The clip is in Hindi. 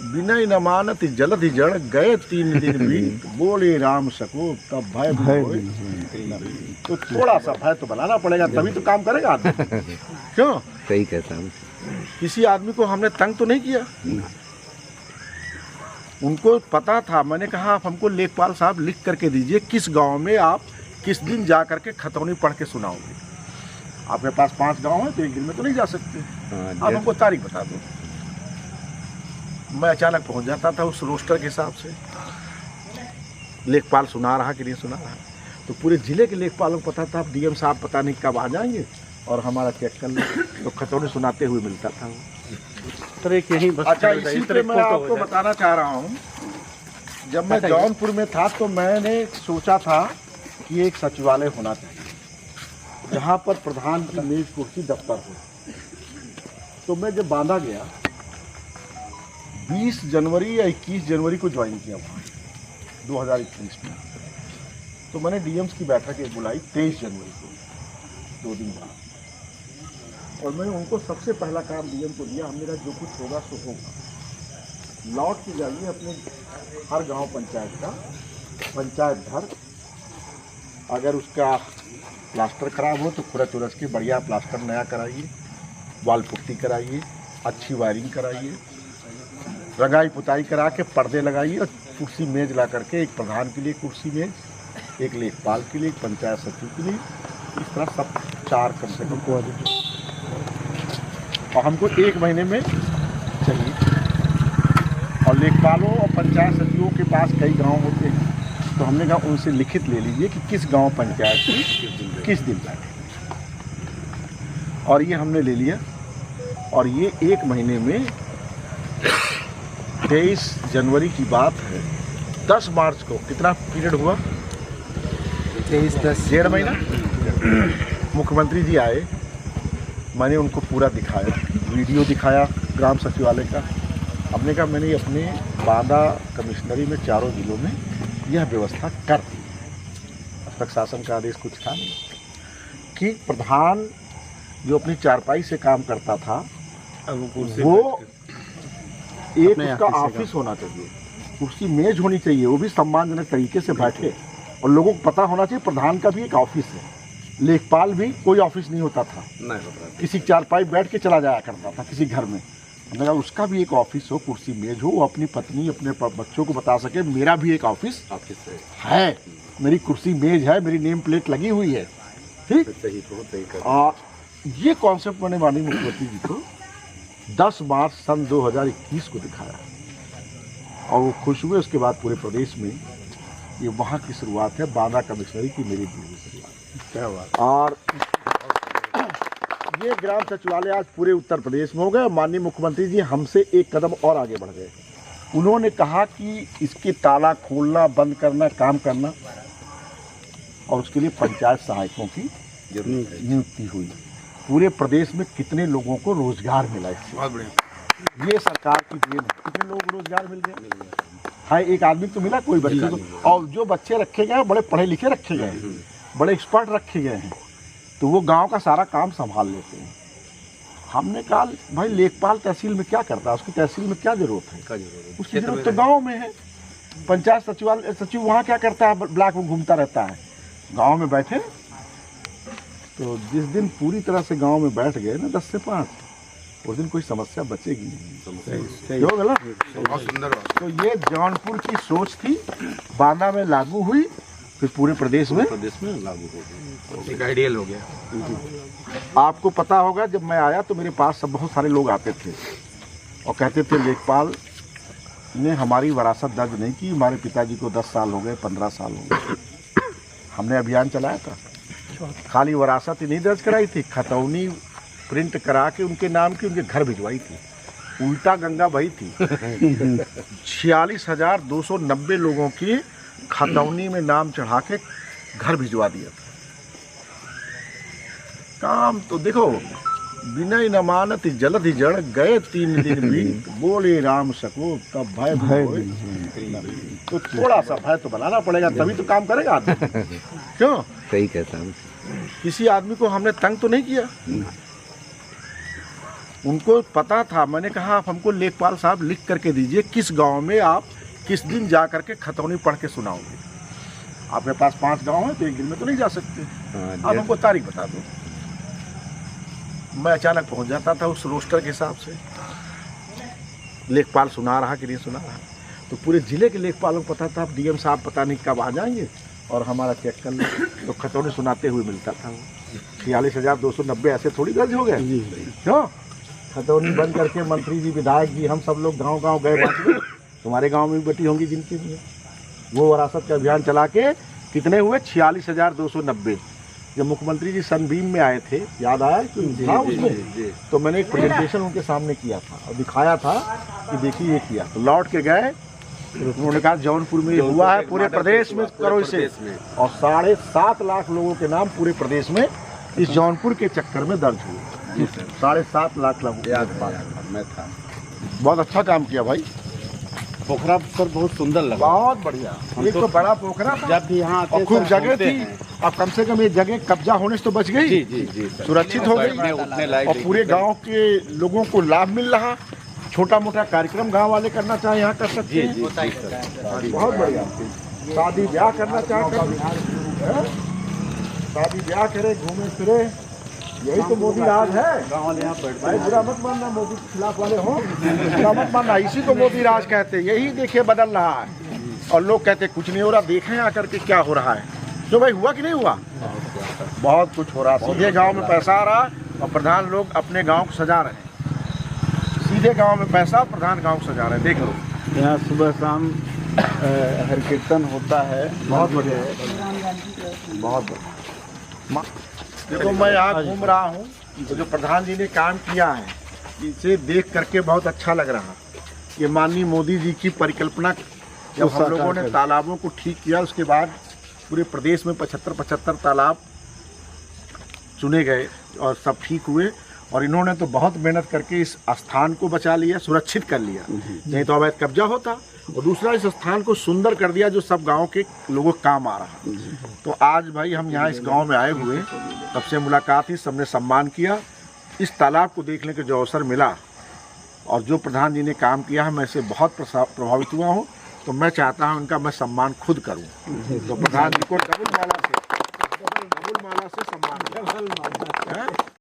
विनय न मानत जलधि जड़ गए 3 दिन बीत, बोले राम सको तब भय होए। तो थोड़ा सा भय तो बनाना पड़ेगा, तभी तो काम करेगा आदमी। क्यों? सही कहता हूँ। किसी आदमी को हमने तंग तो नहीं किया। उनको पता था, मैंने कहा आप हमको लेखपाल साहब लिख करके दीजिए किस गांव में आप किस दिन जा करके खतौनी पढ़ के सुनाओगे। आपके पास 5 गांव है तो एक दिन में तो नहीं जा सकते, आप हमको तारीख बता दो। मैं अचानक पहुंच जाता था उस रोस्टर के हिसाब से, लेखपाल सुना रहा कि नहीं सुना रहा। तो पूरे जिले के लेखपालों को पता था डीएम साहब पता नहीं कब आ जाएंगे और हमारा चेक कर ले, तो खतौनी सुनाते हुए मिलता था वो। अच्छा, इसी पे मैं आपको बताना चाह रहा हूँ, जब मैं जौनपुर में था तो मैंने सोचा था कि एक सचिवालय होना चाहिए जहाँ पर प्रधान की मेज कुर्सी दफ्तर हो। तो मैं जब बांधा गया 20 जनवरी या 21 जनवरी को ज्वाइन किया वहाँ 2021 में, तो मैंने डीएम्स की बैठक एक बुलाई 23 जनवरी को, 2 दिन बाद, और मैंने उनको सबसे पहला काम डीएम को दिया, हम मेरा जो कुछ होगा सो होगा, लौट के जाइए अपने हर गांव पंचायत का पंचायत घर, अगर उसका प्लास्टर खराब हो तो खुरच उरच के बढ़िया प्लास्टर नया कराइए, वाल पुट्टी कराइए, अच्छी वायरिंग कराइए, रंगाई पुताई करा के पर्दे लगाइए, और कुर्सी मेज ला करके एक प्रधान के लिए कुर्सी मेज, एक लेखपाल के लिए, एक पंचायत सचिव के लिए, इस तरह सब 4 कम से कम को और हमको 1 महीने में चाहिए। और लेखपालों और पंचायत सचिवों के पास कई गांव होते हैं, तो हमने कहा उनसे लिखित ले लीजिए कि किस गांव पंचायत की किस दिन बैठे, और ये हमने ले लिया। और ये 1 महीने में 23 जनवरी की बात है, 10 मार्च को कितना पीरियड हुआ, 23-10 1.5 महीना। मुख्यमंत्री जी आए, मैंने उनको पूरा दिखाया, वीडियो दिखाया ग्राम सचिवालय का। हमने कहा मैंने अपने बांदा कमिश्नरी में 4 जिलों में यह व्यवस्था कर दी। अब तक शासन का आदेश कुछ था नहीं कि प्रधान जो अपनी चारपाई से काम करता था वो एक उसका ऑफिस होना चाहिए, कुर्सी मेज होनी चाहिए, वो भी सम्मानजनक तरीके से बैठे, और लोगों को पता होना चाहिए प्रधान का भी एक ऑफिस है। लेखपाल भी कोई ऑफिस नहीं होता था, किसी चारपाई बैठ के चला जाया करता था किसी घर में। हमने कहा उसका भी एक ऑफिस हो, कुर्सी मेज हो, वो अपनी पत्नी अपने बच्चों को बता सके मेरा भी एक ऑफिस है, मेरी कुर्सी मेज है, मेरी नेम प्लेट लगी हुई है। ठीक, ये कॉन्सेप्ट मैंने माननीय मुख्यमंत्री जी को 10 मार्च सन 2021 को दिखाया, और वो खुश हुए। उसके बाद पूरे प्रदेश में ये वहाँ की शुरुआत है, बांदा कमिश्नरी की मेरी शुरुआत। क्या बात। और ये ग्राम सचिवालय आज पूरे उत्तर प्रदेश में हो गए। माननीय मुख्यमंत्री जी हमसे एक कदम और आगे बढ़ गए, उन्होंने कहा कि इसके ताला खोलना, बंद करना, काम करना, और उसके लिए पंचायत सहायकों की नियुक्ति हुई। पूरे प्रदेश में कितने लोगों को रोजगार मिला इससे, बहुत बढ़िया, ये सरकार की देन है। कितने लोगों को रोजगार मिल गया, हाँ, एक आदमी तो मिला, कोई बच्चे को, और जो बच्चे रखे गए बड़े पढ़े लिखे रखे गए हैं, बड़े एक्सपर्ट रखे गए हैं, तो वो गांव का सारा काम संभाल लेते हैं। हमने कहा भाई लेखपाल तहसील में क्या करता है, उसकी तहसील में क्या जरूरत है, उसकी जरूरत तो गाँव में है। पंचायत सचिव वहाँ क्या करता है, ब्लॉक में घूमता रहता है, गाँव में बैठे। तो जिस दिन पूरी तरह से गांव में बैठ गए ना 10 से 5, उस दिन कोई समस्या बचेगी नहीं। क्यों गलत? बहुत सुंदर। तो ये जौनपुर की सोच थी, बांदा में लागू हुई, फिर पूरे प्रदेश में लागू हो गई, एक आइडियल हो गया। आपको पता होगा जब मैं आया तो मेरे पास सब बहुत सारे लोग आते थे और कहते थे लेखपाल ने हमारी विरासत दर्ज नहीं की, हमारे पिताजी को 10 साल हो गए, 15 साल हो गए। हमने अभियान चलाया था, खाली विरासत ही नहीं दर्ज कराई थी, खतौनी प्रिंट करा के उनके नाम की उनके घर भिजवाई थी, उल्टा गंगा बही थी। 46,290 लोगों की खतौनी में नाम चढ़ा के घर भिजवा दिया था। काम तो देखो, विनय न मानत जलधि जड़ गए 3 दिन बीत, बोले राम सको तब भय होए। तो थोड़ा सा भय तो बनाना पड़ेगा, तभी तो काम करेगा आदमी। क्यों? सही कहता हूँ। किसी आदमी को हमने तंग तो नहीं किया। उनको पता था। मैंने कहा आप हमको लेखपाल साहब लिख करके दीजिए किस गांव में आप किस दिन जा करके खतौनी पढ़ के सुनाओगे। आपके पास 5 गांव है तो एक दिन में तो नहीं जा सकते, आप हमको तारीख बता दो। मैं अचानक पहुंच जाता था उस रोस्टर के हिसाब से, लेखपाल सुना रहा कि नहीं सुना रहा, तो पूरे ज़िले के लेखपालों को पता था अब डीएम साहब पता नहीं कब आ जाएंगे और हमारा चेक कर लें। तो खतौनी सुनाते हुए मिलता था वो। 46,290 ऐसे थोड़ी दर्ज हो गए क्यों? खतौनी बंद करके मंत्री जी, विधायक जी, हम सब लोग गांव-गांव गए बांटने। तुम्हारे गांव में भी बेटी होंगी जिनके लिए वो विरासत का अभियान चला के कितने हुए? 46,290। जब मुख्यमंत्री जी सनबीम में आए थे, याद आया कि था उसमें, तो मैंने एक प्रेजेंटेशन उनके सामने किया था और दिखाया था कि देखिए ये किया। तो लौट के गए, उन्होंने कहा जौनपुर में हुआ है, पूरे प्रदेश में करो इसे। और 7.5 लाख लोगों के नाम पूरे प्रदेश में इस जौनपुर के चक्कर में दर्ज हुए। 7.5 लाख लोग मैं था। बहुत अच्छा काम किया भाई। पोखरा पर बहुत सुंदर लगा, बहुत बढ़िया। एक तो बड़ा पोखरा था, जब भी यहाँ और खूब जगह थी। अब कम से कम ये जगह कब्जा होने से तो बच गई, जी सुरक्षित हो गई और पूरे गांव के लोगों को लाभ मिल रहा। छोटा मोटा कार्यक्रम गांव वाले करना चाहे यहाँ कर सकते हैं। बहुत बढ़िया। शादी ब्याह करना चाहे, शादी ब्याह करे, घूमे फिरे, यही तो मोदी राज है। भाई बुरा मत मानना, मोदी के खिलाफ वाले हो, बुरा मत मानना, इसी को मोदी राज कहते हैं। यही देखिए बदल रहा है और लोग कहते कुछ नहीं हो रहा, देखें आकर के क्या हो रहा है। तो भाई हुआ कि नहीं हुआ? बहुत कुछ हो रहा। सीधे गांव में पैसा आ रहा और प्रधान लोग अपने गांव को सजा रहे हैं। सीधे गांव में पैसा, प्रधान गांव को सजा रहे हैं। देख लो यहाँ सुबह शाम हर कीर्तन होता है। बहुत बढ़िया, बहुत बढ़िया। देखो मैं यहाँ घूम रहा हूँ, तो जो प्रधान जी ने काम किया है इसे देख करके बहुत अच्छा लग रहा। ये माननीय मोदी जी की परिकल्पना, जब हम लोगों ने तालाबों को ठीक किया, उसके बाद पूरे प्रदेश में 75 तालाब चुने गए और सब ठीक हुए। और इन्होंने तो बहुत मेहनत करके इस स्थान को बचा लिया, सुरक्षित कर लिया, नहीं तो अवैध कब्जा होता। और दूसरा, इस स्थान को सुंदर कर दिया जो सब गांव के लोगों को काम आ रहा। तो आज भाई हम यहाँ इस गांव में आए हुए, तब से मुलाकात ही, सबने सम्मान किया। इस तालाब को देखने के जो अवसर मिला और जो प्रधान जी ने काम किया है, मैं इससे बहुत प्रभावित हुआ हूँ। तो मैं चाहता हूँ इनका मैं सम्मान खुद करूँ। तो प्रधान जी को डबल माला से सम्मान।